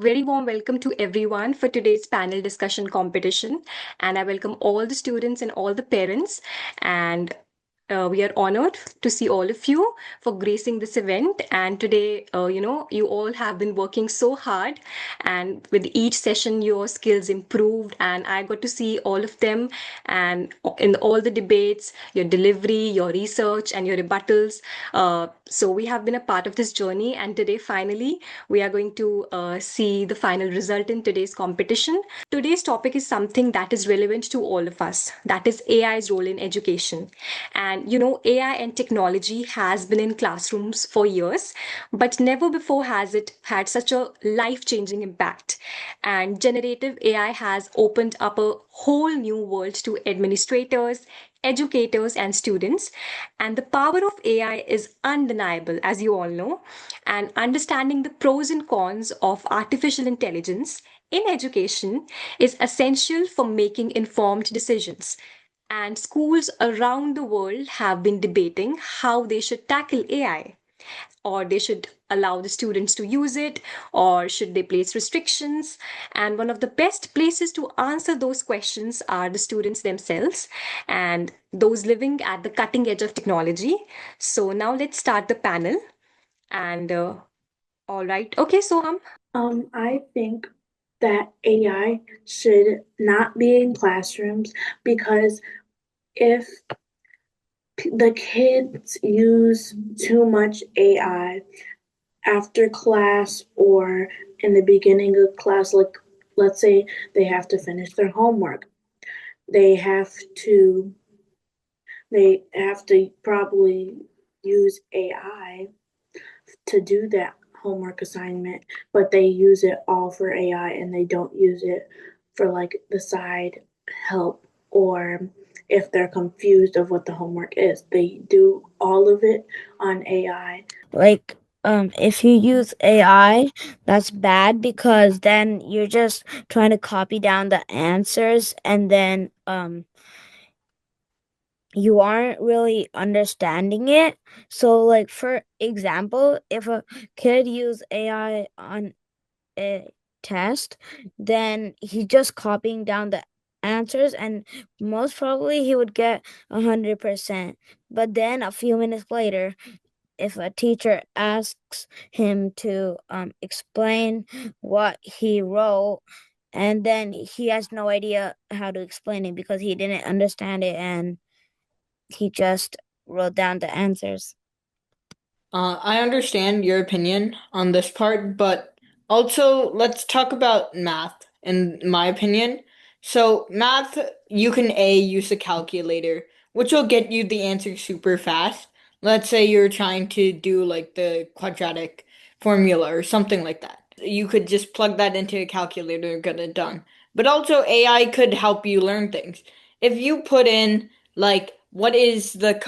Very warm welcome to everyone for today's panel discussion competition. And I welcome all the students and all the parents. And we are honored to see all of you for gracing this event. And today, you all have been working so hard, and with each session, your skills improved. And I got to see all of them, and in all the debates, your delivery, your research, and your rebuttals. So we have been a part of this journey, and today, finally, we are going to see the final result in today's competition. Today's topic is something that is relevant to all of us. That is AI's role in education. And AI and technology has been in classrooms for years, but never before has it had such a life-changing impact. And generative AI has opened up a whole new world to administrators, educators, and students. And the power of AI is undeniable, as you all know. And understanding the pros and cons of artificial intelligence in education is essential for making informed decisions. And schools around the world have been debating how they should tackle AI, or they should allow the students to use it, or should they place restrictions. And one of the best places to answer those questions are the students themselves and those living at the cutting edge of technology. So now let's start the panel. And all right, okay, Soham. I think that AI should not be in classrooms because if the kids use too much AI after class or in the beginning of class, like let's say they have to finish their homework, they have to they have to probably use AI to do that homework assignment, but they use it all for AI and they don't use it for like the side help or if they're confused of what the homework is. They do all of it on AI. Like, if you use AI, that's bad because then you're just trying to copy down the answers and then you aren't really understanding it. So like for example, if a kid use AI on a test, then he's just copying down the answers and most probably he would get 100%. But then a few minutes later, if a teacher asks him to explain what he wrote, and then he has no idea how to explain it because he didn't understand it and he just wrote down the answers. I understand your opinion on this part, but also let's talk about math, in my opinion. So, math, you can use a calculator, which will get you the answer super fast. Let's say you're trying to do like the quadratic formula or something like that. You could just plug that into a calculator and get it done. But also, AI could help you learn things. If you put in like what is the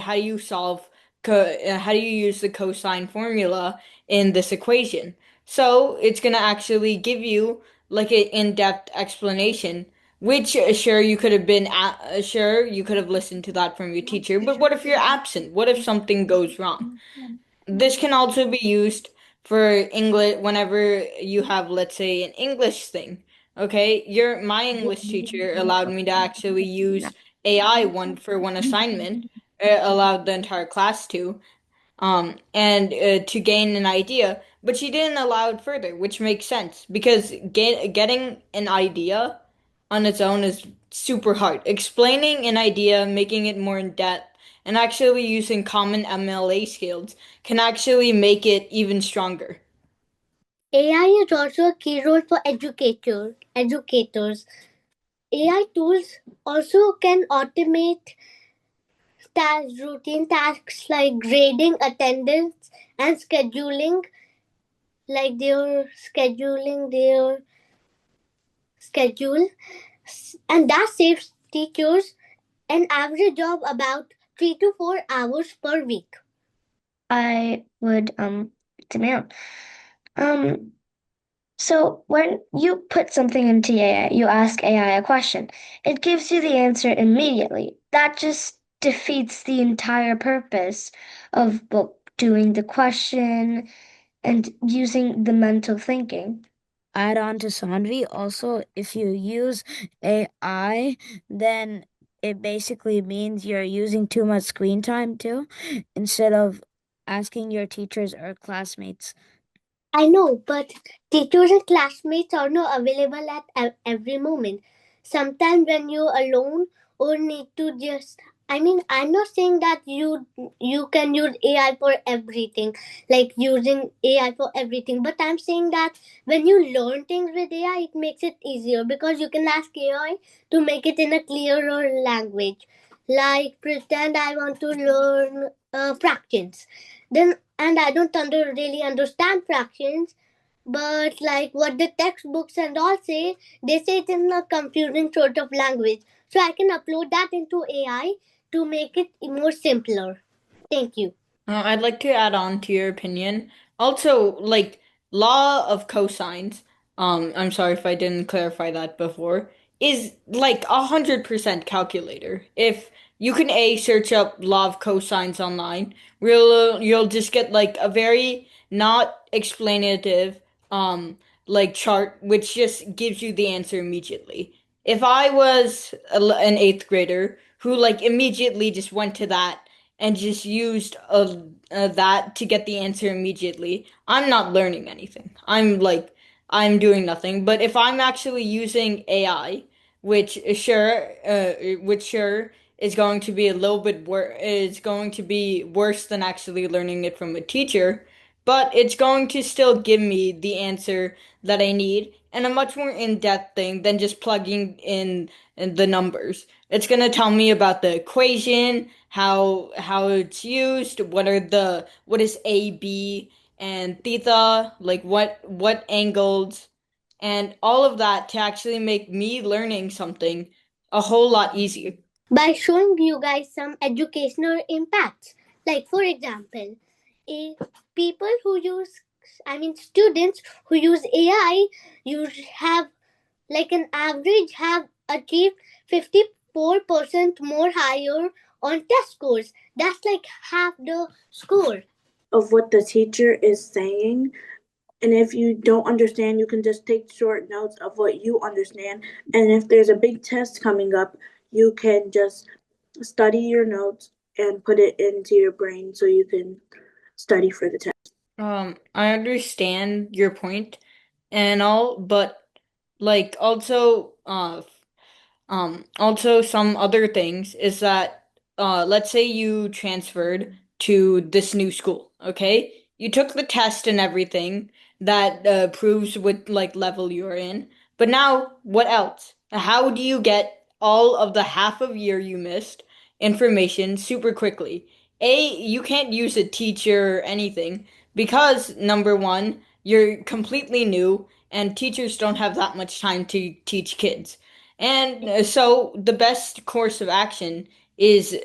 how do you solve how do you use the cosine formula in this equation? So it's gonna actually give you like an in-depth explanation, which sure you could have sure you could have listened to that from your teacher, but what if you're absent? What if something goes wrong? This can also be used for English whenever you have, let's say, an English thing. Okay, my English teacher allowed me to actually use AI one assignment, allowed the entire class to, and to gain an idea, but she didn't allow it further, which makes sense because getting an idea on its own is super hard. Explaining an idea, making it more in depth, and actually using common MLA skills can actually make it even stronger. AI is also a key role for educators. AI tools also can automate routine tasks like grading attendance and scheduling their schedule, and that saves teachers an average of about 3 to 4 hours per week. I would demand. Um so when you put something into AI, you ask AI a question. It gives you the answer immediately. That just defeats the entire purpose of doing the question and using the mental thinking. Add on to Sandvi, also, if you use AI, then it basically means you're using too much screen time too, instead of asking your teachers or classmates. I know, but teachers and classmates are not available at every moment. Sometimes when you're alone or need to just I'm not saying that you can use AI for everything, like using AI for everything, but I'm saying that when you learn things with AI, it makes it easier because you can ask AI to make it in a clearer language. Like pretend I want to learn fractions, then and I don't really understand fractions, but like what the textbooks and all say, they say it in a confusing sort of language. So I can upload that into AI to make it more simpler. Thank you. I'd like to add on to your opinion. Also, like law of cosines, I'm sorry if I didn't clarify that before, is like 100% calculator. If you can search up law of cosines online, you'll just get like a very not explanative like chart which just gives you the answer immediately. If I was an eighth grader who like immediately just went to that and just used that to get the answer immediately, I'm not learning anything. I'm doing nothing. But if I'm actually using AI, which sure is going to be a little bit is going to be worse than actually learning it from a teacher, but it's going to still give me the answer that I need and a much more in-depth thing than just plugging in the numbers. It's going to tell me about the equation, how it's used, what is A, B, and theta, like what angles, and all of that to actually make me learning something a whole lot easier. By showing you guys some educational impacts. Like, for example, a people who use, students who use AI, you have like an average have achieved 54% more higher on test scores. That's like half the score of what the teacher is saying. And if you don't understand, you can just take short notes of what you understand. And if there's a big test coming up, you can just study your notes and put it into your brain so you can study for the test. I understand your point and all, but like also some other things is that let's say you transferred to this new school, okay? You took the test and everything that proves what like level you're in. But now what else? How do you get all of the half of year you missed information super quickly? You can't use a teacher or anything because number one, you're completely new and teachers don't have that much time to teach kids. And so the best course of action is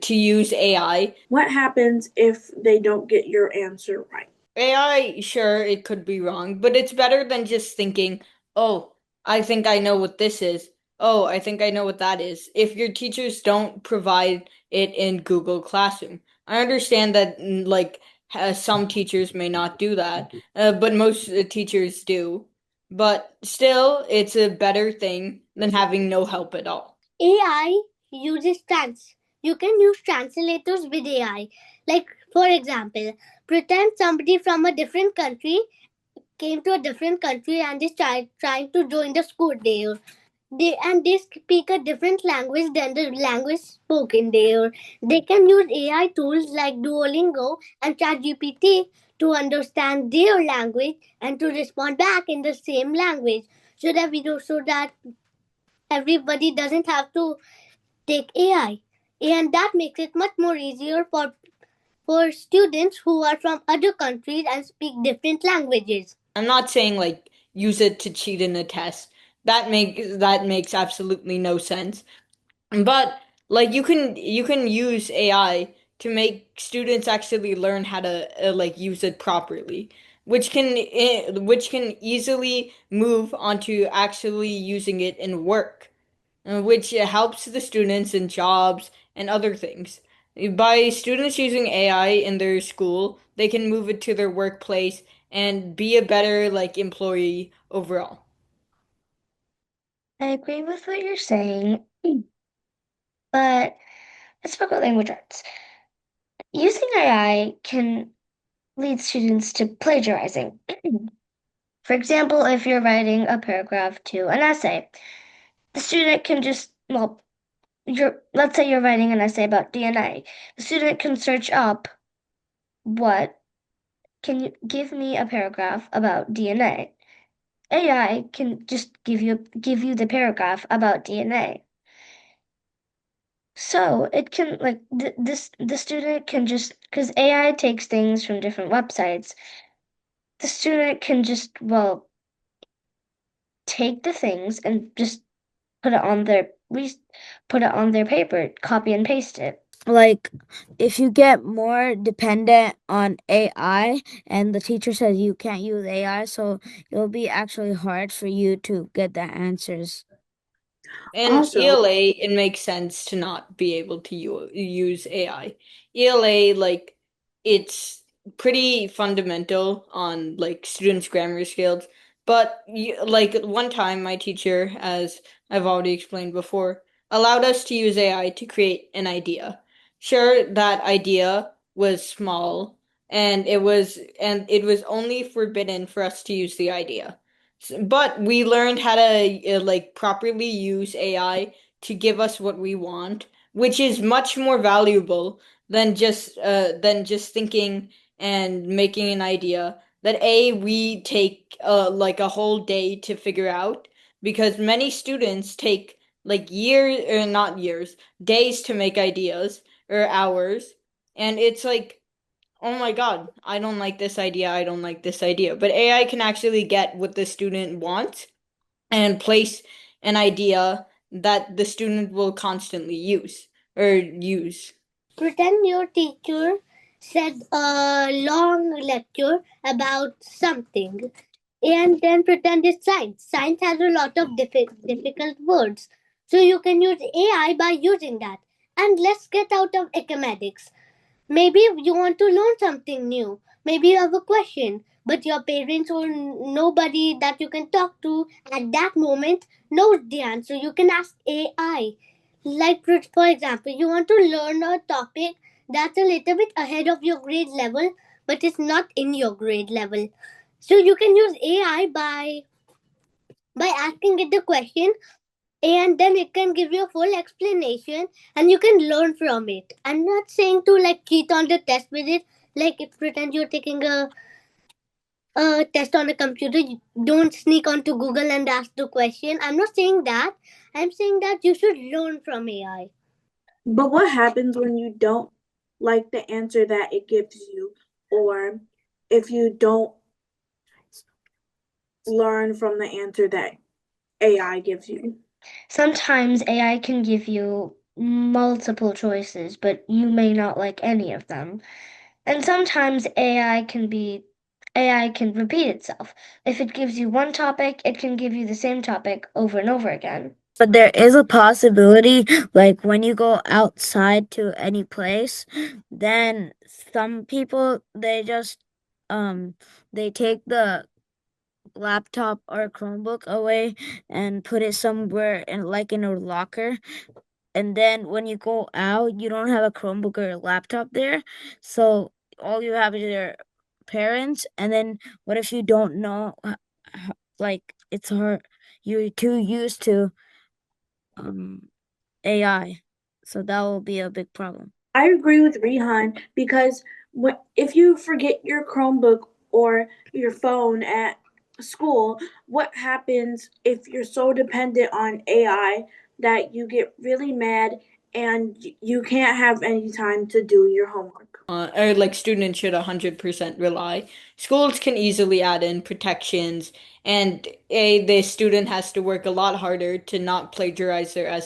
to use AI. What happens if they don't get your answer right? AI, sure, it could be wrong, but it's better than just thinking, oh, I think I know what this is. Oh, I think I know what that is. If your teachers don't provide it in Google Classroom. I understand that, like, some teachers may not do that, but most teachers do. But still, it's a better thing than having no help at all. AI uses you can use translators with AI. Like, for example, pretend somebody from a different country came to a different country and is trying to join the school there. They speak a different language than the language spoken there. They can use AI tools like Duolingo and ChatGPT to understand their language and to respond back in the same language, so that everybody doesn't have to take AI. And that makes it much more easier for students who are from other countries and speak different languages. I'm not saying like use it to cheat in a test. That makes absolutely no sense. But like you can use AI to make students actually learn how to like use it properly, which can easily move onto actually using it in work, which helps the students in jobs and other things. By students using AI in their school, they can move it to their workplace and be a better like employee overall. I agree with what you're saying, but let's talk about language arts. Using AI can lead students to plagiarizing. For example, if you're writing a paragraph to an essay, the student can just, well, let's say you're writing an essay about DNA. The student can search up what can you give me a paragraph about DNA? AI can just give you the paragraph about DNA. So it can like the student can just because AI takes things from different websites, the student can just take the things and just put it on their put it on their paper, copy and paste it. Like, if you get more dependent on AI and the teacher says you can't use AI, so it'll be actually hard for you to get the answers. In Also, ELA, it makes sense to not be able to use AI. ELA, like, it's pretty fundamental on like students' grammar skills. But like one time, my teacher, as I've already explained before, allowed us to use AI to create an idea. Sure, that idea was small, and it was only forbidden for us to use the idea. But we learned how to like properly use AI to give us what we want, which is much more valuable than just thinking and making an idea that we take like a whole day to figure out, because many students take like years, or not years, days to make ideas, or hours, and it's like, oh my God, I don't like this idea, I don't like this idea. But AI can actually get what the student wants and place an idea that the student will constantly use. Pretend your teacher said a long lecture about something and then pretend it's science. Science has a lot of difficult words. So you can use AI by using that. And let's get out of academics. Maybe you want to learn something new. Maybe you have a question, but your parents or nobody that you can talk to at that moment knows the answer. You can ask AI. Like, for example, you want to learn a topic that's a little bit ahead of your grade level, but it's not in your grade level. So you can use AI by asking it the question, and then it can give you a full explanation and you can learn from it. I'm not saying to like cheat on the test with it, like if pretend you're taking a test on a computer, you don't sneak onto Google and ask the question. I'm not saying that. I'm saying that you should learn from AI. but what happens when you don't like the answer that it gives you, or if you don't learn from the answer that AI gives you? Sometimes AI can give you multiple choices, but you may not like any of them. And sometimes AI can repeat itself. If it gives you one topic, it can give you the same topic over and over again. But there is a possibility, like when you go outside to any place, then some people they take the laptop or Chromebook away and put it somewhere in a locker. And then when you go out, you don't have a Chromebook or a laptop there. So all you have is your parents. And then what if you don't know, like it's hard, you're too used to um AI. So that will be a big problem. I agree with Rihan because if you forget your Chromebook or your phone at school, what happens if you're so dependent on AI that you get really mad and you can't have any time to do your homework? Or like students should 100% rely. Schools can easily add in protections, and the student has to work a lot harder to not plagiarize their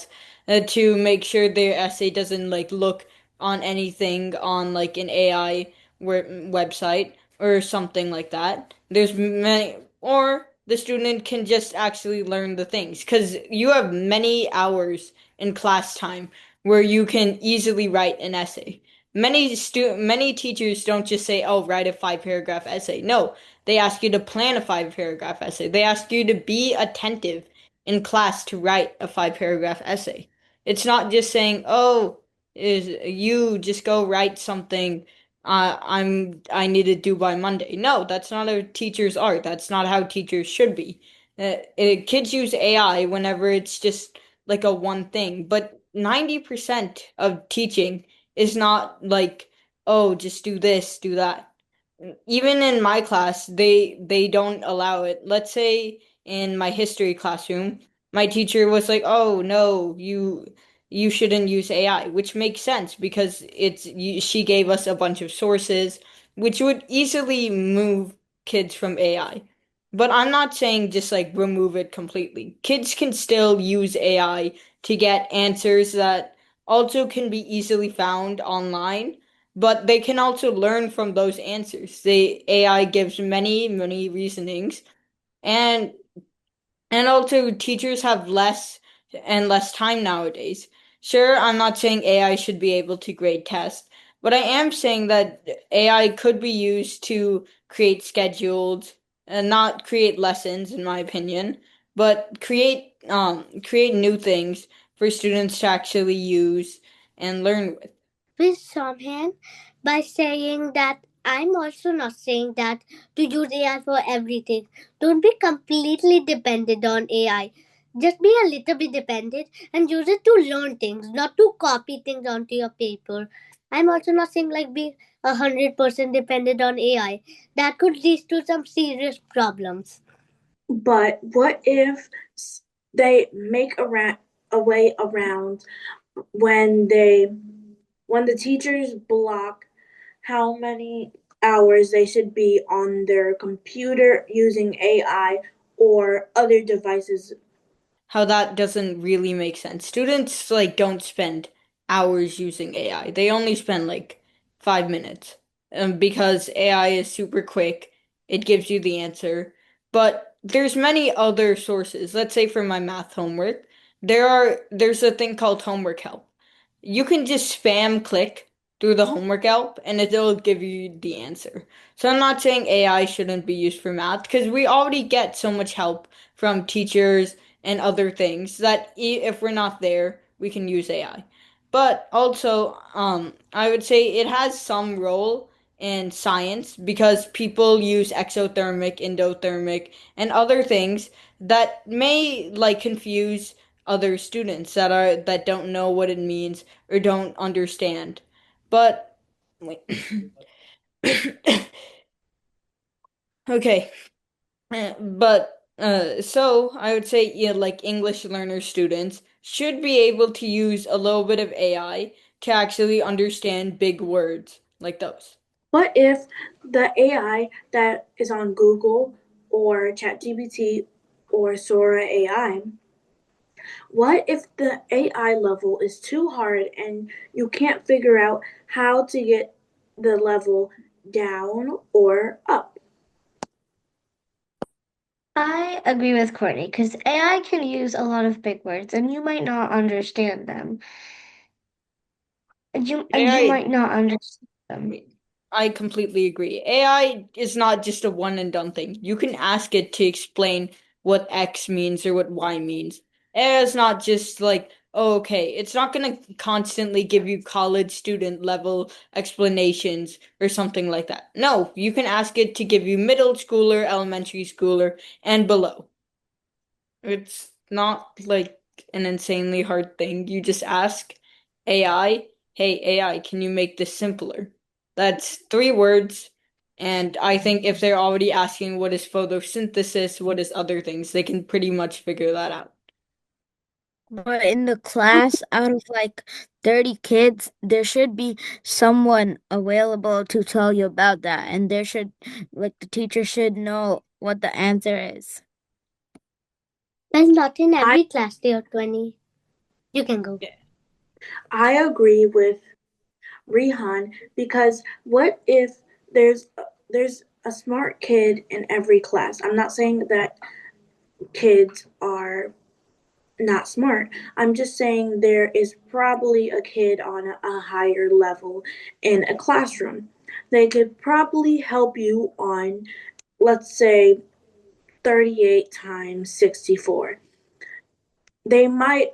to make sure their essay doesn't like look on anything on like an AI website or something like that. There's many, or the student can just actually learn the things, because you have many hours in class time where you can easily write an essay. Many teachers don't just say, "Oh, write a 5 paragraph essay." No, They ask you to plan a 5 paragraph essay. They ask you to be attentive in class to write a 5 paragraph essay. It's not just saying, "Oh, is you just go write something I need to do by Monday." No, that's not a teacher's art. That's not how teachers should be. Kids use AI whenever it's just like a one thing, but 90% of teaching is not like, oh, just do this, do that. Even in my class, they don't allow it. Let's say in my history classroom, my teacher was like, "Oh, no, you shouldn't use AI," which makes sense because she gave us a bunch of sources which would easily move kids from AI. But I'm not saying just like remove it completely. Kids can still use AI to get answers that also can be easily found online, but they can also learn from those answers. The AI gives many reasonings, and also teachers have less and less time nowadays. Sure, I'm not saying AI should be able to grade tests, but I am saying that AI could be used to create schedules and not create lessons, in my opinion, but create new things for students to actually use and learn with. With Samhan by saying that I'm also not saying that to use AI for everything. Don't be completely dependent on AI. Just be a little bit dependent and use it to learn things, not to copy things onto your paper. I'm also not saying like be 100% dependent on AI. That could lead to some serious problems. But what if they make a way around when the teachers block how many hours they should be on their computer using AI or other devices? How that doesn't really make sense. Students like don't spend hours using AI. They only spend like 5 minutes. Because AI is super quick. It gives you the answer. But there's many other sources. Let's say for my math homework, there's a thing called homework help. You can just spam click through the homework help and it'll give you the answer. So I'm not saying AI shouldn't be used for math because we already get so much help from teachers and other things that if we're not there, we can use AI. But also, I would say it has some role in science because people use exothermic, endothermic, and other things that may like confuse other students that don't know what it means or don't understand. But wait. Okay. So I would say, yeah, like English learner students should be able to use a little bit of AI to actually understand big words like those. What if the AI that is on Google or ChatGPT or Sora AI, what if the AI level is too hard and you can't figure out how to get the level down or up? I agree with Courtney because AI can use a lot of big words and you might not understand them. And you AI might not understand them. I completely agree. AI is not just a one and done thing. You can ask it to explain what X means or what Y means. AI is not just like, oh, okay, it's not going to constantly give you college student level explanations or something like that. No, you can ask it to give you middle schooler, elementary schooler, and below. It's not like an insanely hard thing. You just ask AI, hey, AI, can you make this simpler? That's 3 words. And I think if they're already asking what is photosynthesis, what is other things, they can pretty much figure that out. But in the class, out of like 30 kids, there should be someone available to tell you about that. And like, the teacher should know what the answer is. That's not in I, every class, there are 20. You can go. I agree with Rihan because what if there's a smart kid in every class? I'm not saying that kids are not smart. I'm just saying there is probably a kid on a higher level in a classroom. They could probably help you on let's say 38 times 64. They might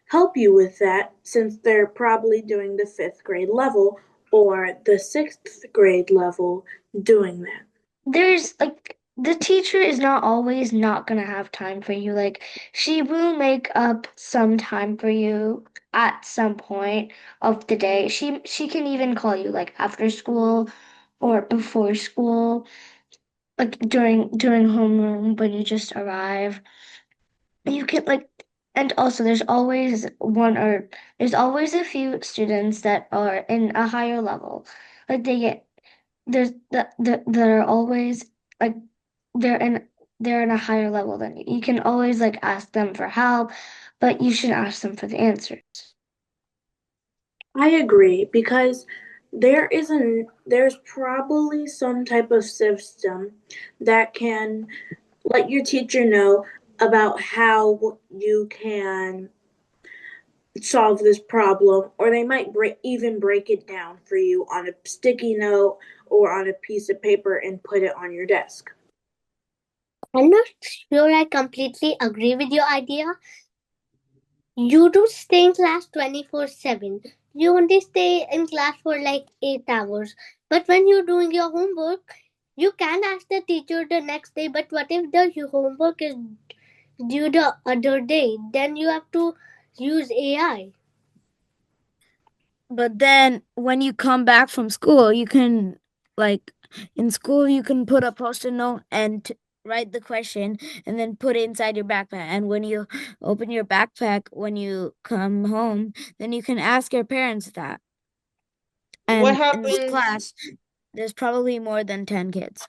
help you with that since they're probably doing the fifth grade level or the sixth grade level doing that. There's like the teacher is not always not gonna have time for you. Like she will make up some time for you at some point of the day. She can even call you like after school or before school, like during homeroom when you just arrive. You can like, and also there's always a few students that are in a higher level. Like they get there's that are always like they're in they're in a higher level than you. You can always like ask them for help, but you should ask them for the answers. I agree because there's probably some type of system that can let your teacher know about how you can solve this problem, or they might even break it down for you on a sticky note or on a piece of paper and put it on your desk. I'm not sure I completely agree with your idea. You do stay in class 24/7. You only stay in class for like 8 hours. But when you're doing your homework, you can ask the teacher the next day. But what if your homework is due the other day? Then you have to use AI. But then when you come back from school, you can like in school you can put a post-it note and write the question and then put it inside your backpack. And when you open your backpack when you come home, then you can ask your parents that. What And in this happens? class, there's probably more than 10 kids.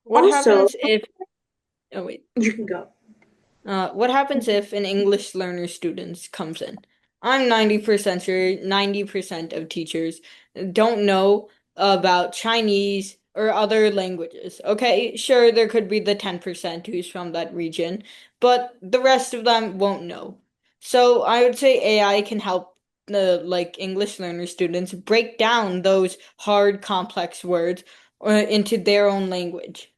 What Also, happens if? Oh wait. you can go. What happens if an English learner student comes in? I'm 90% sure 90% of teachers don't know about Chinese or other languages. Okay, sure, there could be the 10% who's from that region, but the rest of them won't know. So I would say AI can help the like English learner students break down those hard, complex words into their own language.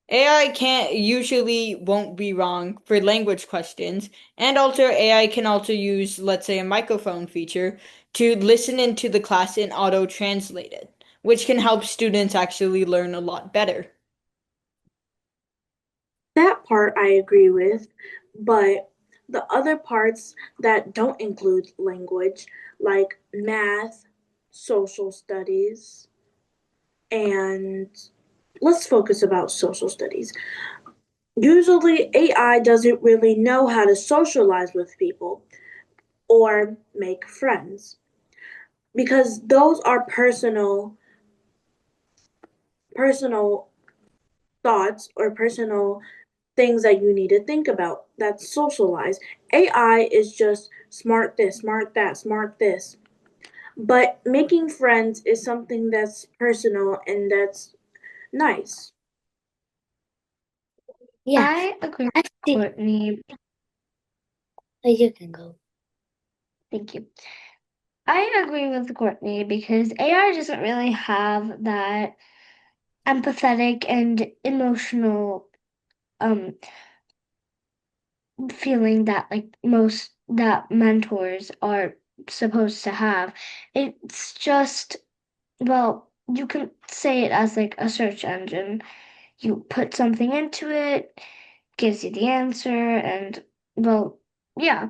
AI can't usually won't be wrong for language questions, and also AI can also use, let's say, a microphone feature to listen into the class and auto translate it, which can help students actually learn a lot better. That part I agree with, but the other parts that don't include language, like math, social studies, and let's focus about social studies. Usually AI doesn't really know how to socialize with people or make friends because those are personal thoughts or personal things that you need to think about that socialize. AI is just smart this, smart that, smart this. But making friends is something that's personal and that's nice. Yeah, I agree with Courtney. You can go. Thank you. I agree with Courtney because AI doesn't really have that empathetic and emotional um feeling that like most that mentors are supposed to have. It's just, well, you can say it as like a search engine. You put something into it, gives you the answer, and well, yeah.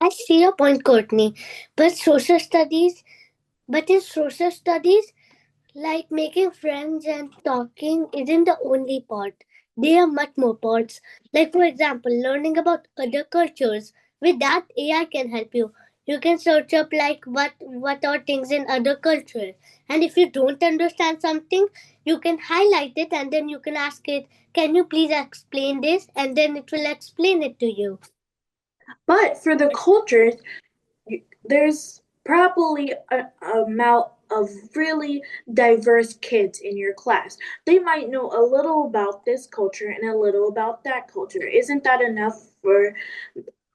I see your point, Courtney. But social studies, but in social studies, like making friends and talking isn't the only part. There are much more parts. Like for example, learning about other cultures. With that, AI can help you. You can search up like what are things in other cultures. And if you don't understand something, you can highlight it and then you can ask it, can you please explain this? And then it will explain it to you. But for the cultures, there's probably an amount of really diverse kids in your class. They might know a little about this culture and a little about that culture. Isn't that enough for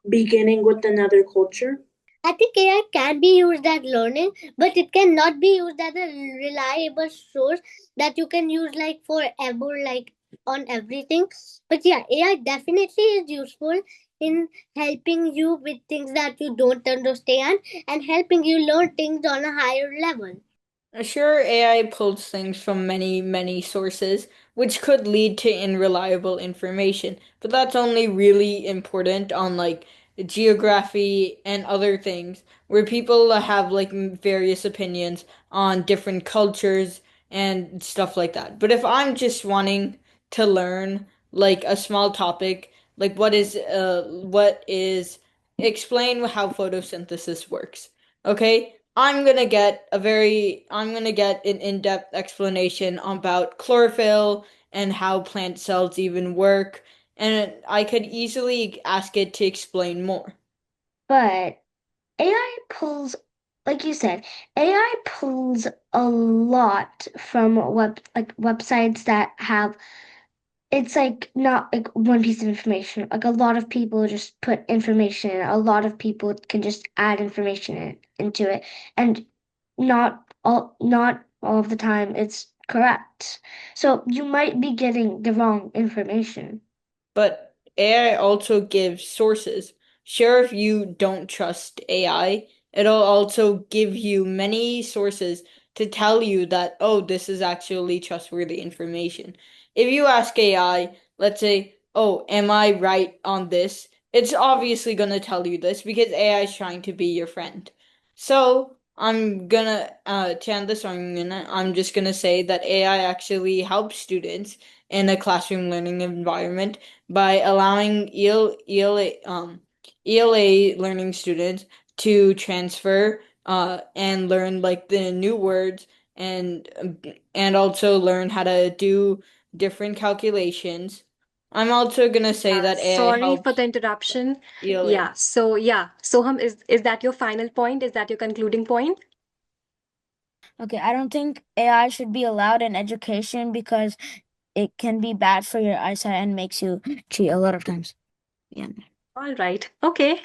beginning with another culture? I think AI can be used as learning, but it cannot be used as a reliable source that you can use like forever, like on everything. But yeah, AI definitely is useful in helping you with things that you don't understand and helping you learn things on a higher level. Sure, AI pulls things from many, many sources, which could lead to unreliable information, but that's only really important on like geography and other things where people have like various opinions on different cultures and stuff like that. But if I'm just wanting to learn like a small topic, like what is explain how photosynthesis works. Okay, I'm gonna get an in-depth explanation about chlorophyll and how plant cells even work, and I could easily ask it to explain more. But AI pulls, like you said, AI pulls a lot from websites that have it's like not like one piece of information. Like a lot of people just put information in. A lot of people can just add information into it, and not all of the time it's correct. So you might be getting the wrong information. But AI also gives sources. Sure, if you don't trust AI, it'll also give you many sources to tell you that, oh, this is actually trustworthy information. If you ask AI, let's say, oh, am I right on this? It's obviously going to tell you this because AI is trying to be your friend. So I'm gonna to end this argument, I'm just gonna say that AI actually helps students in a classroom learning environment by allowing ELA learning students to transfer and learn like the new words and also learn how to do different calculations. I'm also gonna say that AI Sorry for helps the interruption. ELA. Yeah. So yeah. Soham, is that your final point? Is that your concluding point? Okay, I don't think AI should be allowed in education because it can be bad for your eyesight and makes you cheat a lot of times. Yeah. All right. Okay.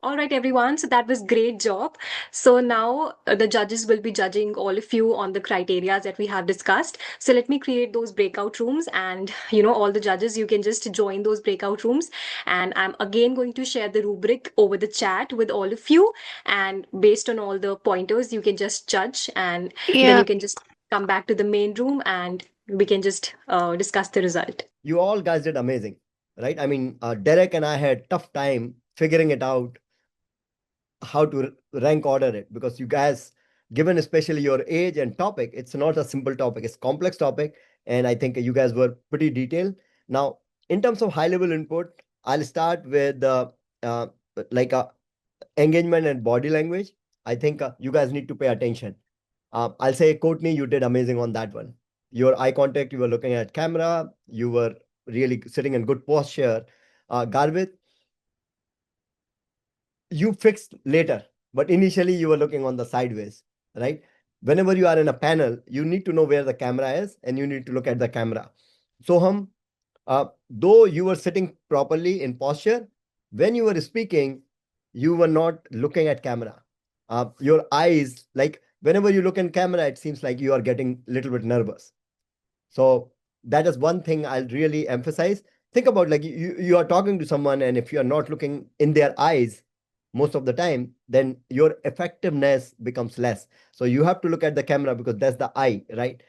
All right, everyone. So that was great job. So now the judges will be judging all of you on the criteria that we have discussed. So let me create those breakout rooms, and all the judges, you can just join those breakout rooms. And I'm again going to share the rubric over the chat with all of you. And based on all the pointers, you can just judge, and then Yeah. you can just come back to the main room, and we can just discuss the result. You all guys did amazing, right? I mean, Derek and I had tough time figuring it out how to rank order it, because you guys, given especially your age and topic, it's not a simple topic, it's complex topic, and I think you guys were pretty detailed. Now, in terms of high level input, I'll start with uh, like engagement and body language. I think you guys need to pay attention. I'll say, Courtney, you did amazing on that one. Your eye contact, you were looking at camera, you were really sitting in good posture. Garvit, you fixed later, but initially you were looking on the sideways, right? Whenever you are in a panel, you need to know where the camera is and you need to look at the camera. Soham, though you were sitting properly in posture, when you were speaking, you were not looking at camera. Your eyes, like whenever you look in camera, it seems like you are getting a little bit nervous. So that is one thing I'll really emphasize. Think about, like, you are talking to someone, and if you are not looking in their eyes most of the time, then your effectiveness becomes less. So you have to look at the camera because that's the eye, right?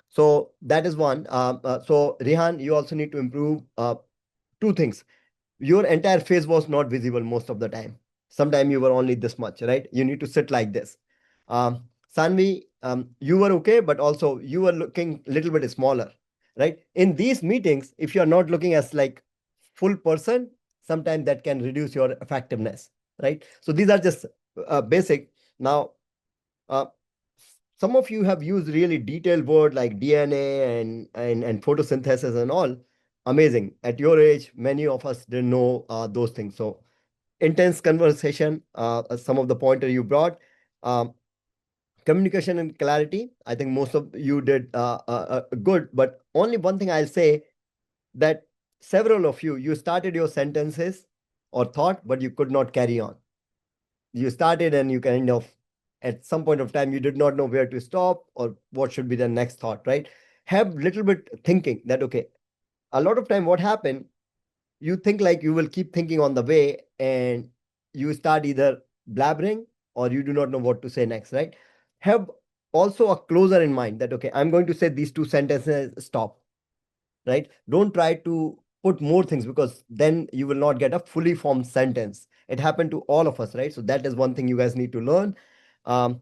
So that is one. So Rihan, you also need to improve two things. Your entire face was not visible most of the time. Sometimes you were only this much, right? You need to sit like this. Sanvi, you were okay, but also you were looking a little bit smaller, right? In these meetings, if you are not looking as like full person, sometimes that can reduce your effectiveness, right? So these are just basic. Now, uh, some of you have used really detailed word like DNA and photosynthesis and all. Amazing. At your age, many of us didn't know those things. So intense conversation, some of the pointer you brought. Um, Communication and clarity, I think most of you did good, but only one thing I'll say, that several of you started your sentences or thought, but you could not carry on. you started and you kind of, at some point of time, you did not know where to stop or what should be the next thought, right? Have little bit thinking that, okay, a lot of time what happened, you think like you will keep thinking on the way and you start either blabbering or you do not know what to say next, right? Have also a closer in mind that, okay, I'm going to say these two sentences, stop, right? Don't try to put more things because then you will not get a fully formed sentence. It happened to all of us, right? So that is one thing you guys need to learn. Um,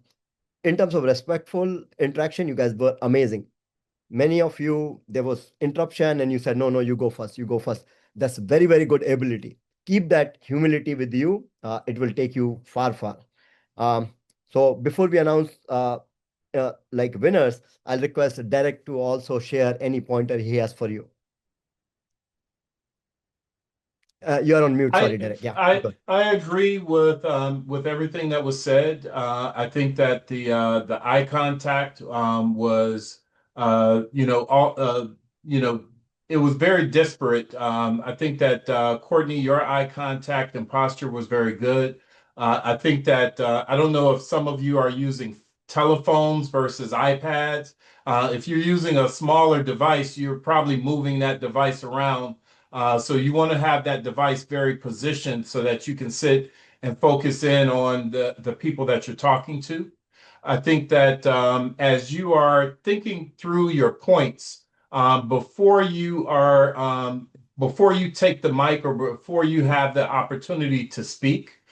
in terms of respectful interaction, you guys were amazing. Many of you, there was interruption and you said, no, no, you go first, you go first. That's very, very good ability. Keep that humility with you. It will take you far, far. Um, so before we announce like winners, I'll request Derek to also share any pointer he has for you. You're on mute. Sorry, Derek. Yeah. Good. I agree with everything that was said. I think that the eye contact was all you know it was very disparate. I think that Courtney, your eye contact and posture was very good. I think that I don't know if some of you are using telephones versus iPads. If you're using a smaller device, you're probably moving that device around, so you want to have that device very positioned so that you can sit and focus in on the people that you're talking to. I think that as you are thinking through your points, before before you take the mic or before you have the opportunity to speak,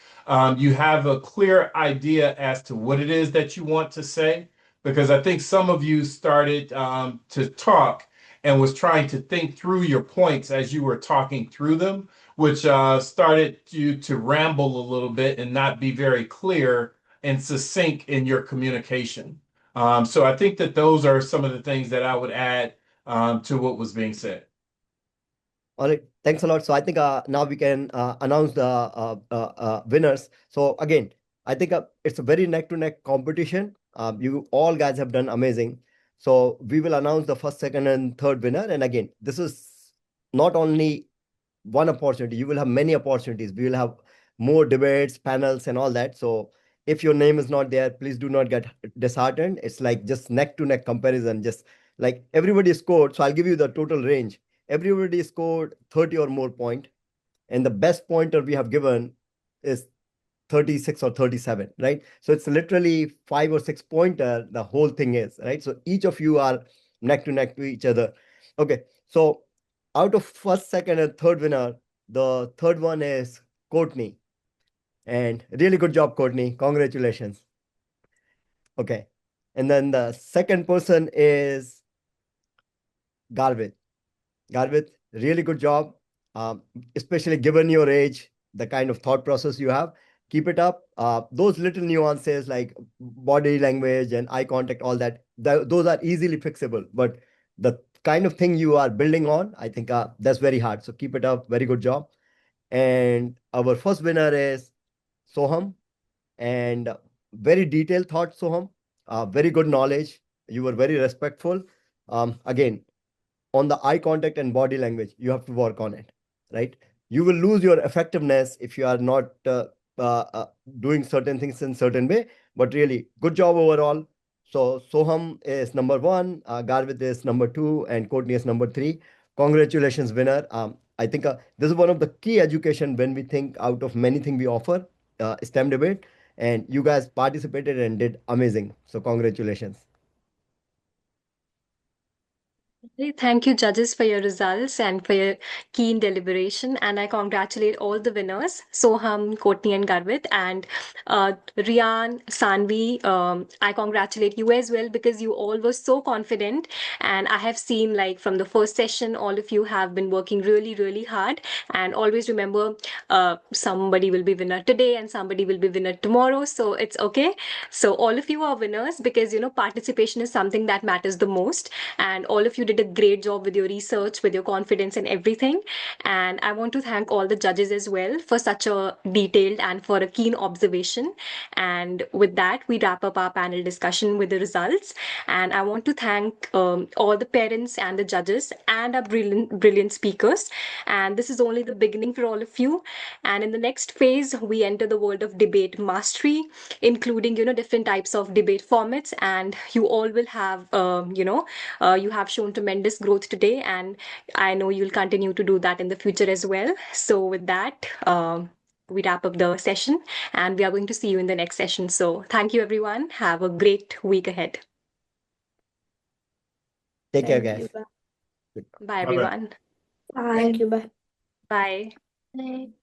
you have a clear idea as to what it is that you want to say. Because I think some of you started to talk and was trying to think through your points as you were talking through them, which started you to ramble a little bit and not be very clear and succinct in your communication. So I think that those are some of the things that I would add to what was being said. All right. Thanks a lot. So I think now we can announce the winners. So again, I think it's a very neck to neck competition. You all guys have done amazing. So we will announce the first, second, and third winner. And again, this is not only one opportunity, you will have many opportunities. We will have more debates, panels, and all that. So if your name is not there, please do not get disheartened. It's like just neck to neck comparison, just like everybody scored. So I'll give you the total range. Everybody scored 30 or more point, and the best pointer we have given is 36 or 37, right? So it's literally 5 or 6 pointer, the whole thing is, right? So each of you are neck to neck to each other. Okay, so out of first, second, and third winner, the third one is Courtney. And really good job, Courtney. Congratulations. Okay. And then the second person is Garvit. Garvit, really good job. Especially given your age, the kind of thought process you have. Keep it up. Those little nuances like body language and eye contact, all that, those are easily fixable. But the kind of thing you are building on, I think that's very hard. So keep it up. Very good job. And our first winner is Soham. And very detailed thought, Soham. Very good knowledge. You were very respectful. Again, on the eye contact and body language, you have to work on it, right? You will lose your effectiveness if you are not doing certain things in certain way. But really, good job overall. So Soham is number one, Garvit is number two, and Courtney is number three. Congratulations, winner. I think this is one of the key education when we think out of many things we offer, STEM debate, and you guys participated and did amazing. So congratulations. Thank you, judges, for your results and for your keen deliberation. And I congratulate all the winners, Soham, Kotni, and Garvit. And Rian, Sanvi, I congratulate you as well because you all were so confident. And I have seen, like, from the first session, all of you have been working really, really hard. And always remember, somebody will be winner today and somebody will be winner tomorrow. So it's okay. So all of you are winners because, participation is something that matters the most. And all of you did did a great job with your research, with your confidence and everything. And I want to thank all the judges as well for such a detailed and for a keen observation. And with that, we wrap up our panel discussion with the results. And I want to thank all the parents and the judges and our brilliant speakers. And this is only the beginning for all of you. And in the next phase, we enter the world of debate mastery, including, different types of debate formats. And you all will have, you have shown tremendous growth today. And I know you'll continue to do that in the future as well. So with that, we wrap up the session and we are going to see you in the next session. So thank you, everyone. Have a great week ahead. Take care, Thank guys. you. Bye, Bye-bye. everyone. Bye. Thank you. Bye. Bye. Bye.